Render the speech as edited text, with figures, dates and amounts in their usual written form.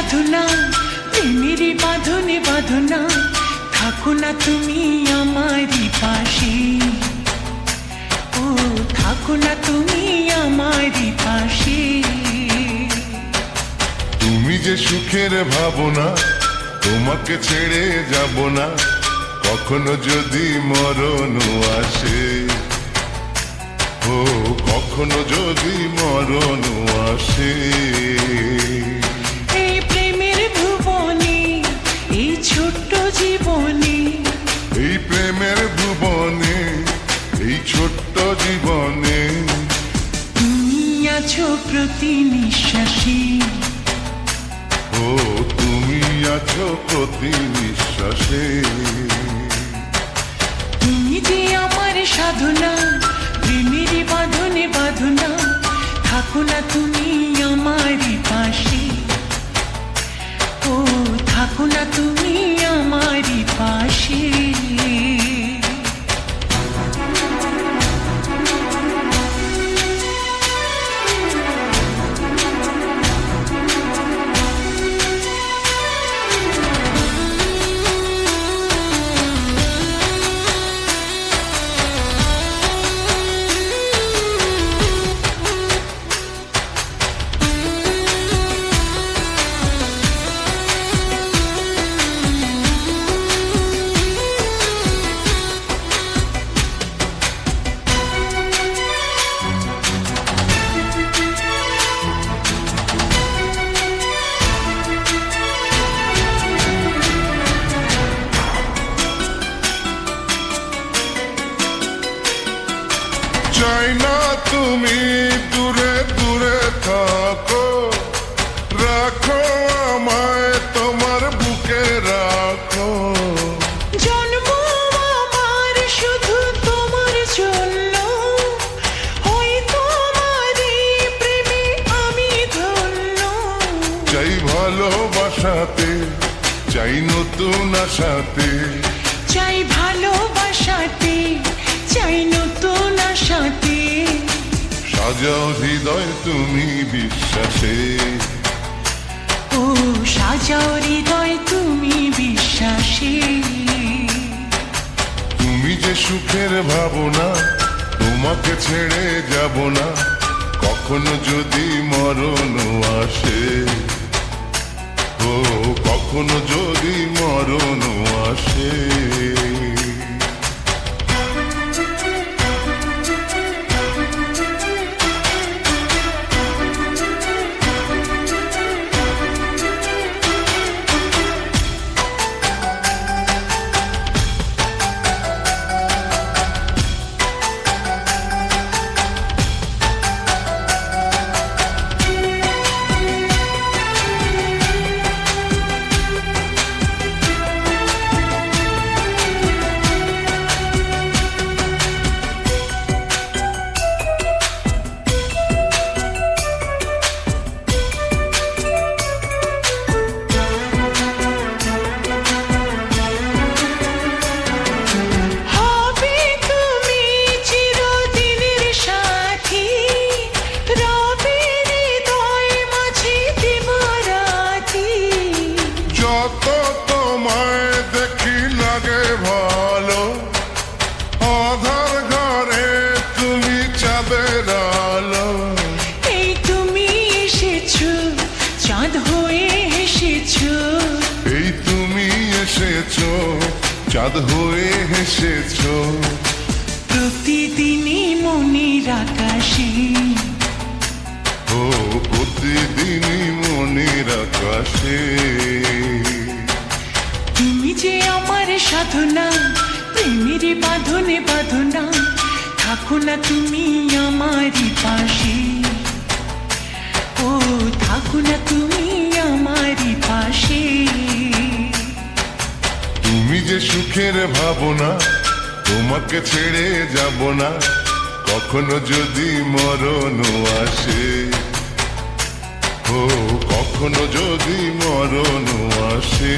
সাধনা, প্রেমেরই বাঁধনে বাঁধনা, থাকো না তুমি আমারই পাশে। ও থাকো না তুমি আমারই পাশে। তুমি যে সুখের ভাবনা, তোমাকে ছেড়ে যাব না, কখনো যদি মরণ আসে। ও কখনো যদি মরণ আসে। এই প্রেমের ভুবনে, এই ছোট্ট জীবনে, এই প্রেমের ভুবনে, এই ছোট্ট জীবনে, তুমি আছো প্রতি নিঃশ্বাসে। ও তুমি আছো প্রতি নিঃশ্বাসে। তুমি যে আমার সাধনা, প্রেমেরই বাঁধনে বাঁধনা, থাকো না তুমি আমারই পাশে। ও থাকো না তুমি আমারই পাশে। চাই না তুমি দূরে দূরে থাকো, রাখো আমায় তোমার বুকে রাখো। জন্ম আমার শুধু তোমার জন্য, ওই তোমারই প্রেমে আমি ধন্য। চাই ভালোবাসাতে, চাই নতুন আশাতে, চাই ভালোবাসাতে, চাই নতুন আশাতে। সাজাও হৃদয় তুমি বিশ্বাসে। ও সাজাও হৃদয় তুমি বিশ্বাসে। তুমি যে সুখের ভাবনা, তোমাকে ছেড়ে যাব না, কখনো যদি মরণ আসে। ও কখনো যদি মরণ আসে। যত তোমায় দেখি লাগে ভালো, আধার ঘরে তুমি চাঁদের আলো। এই তুমি এসেছো, চাঁদ হয়ে এসেছো। এই তুমি এসেছো, চাঁদ হয়ে এসেছো। প্রতিদিনই মনের আকাশে, ও প্রতিদিনই মনের আকাশে। তুমি যে আমার সাধনা, প্রেমেরই বাঁধনে বাঁধনা, থাকো না তুমি আমারই পাশে। ও থাকো না তুমি আমারই পাশে। তুমি যে সুখের ভাবনা, তোমাকে ছেড়ে যাব না, কখনো যদি মরণ আসে। ও কখনো যদি মরণ আসে।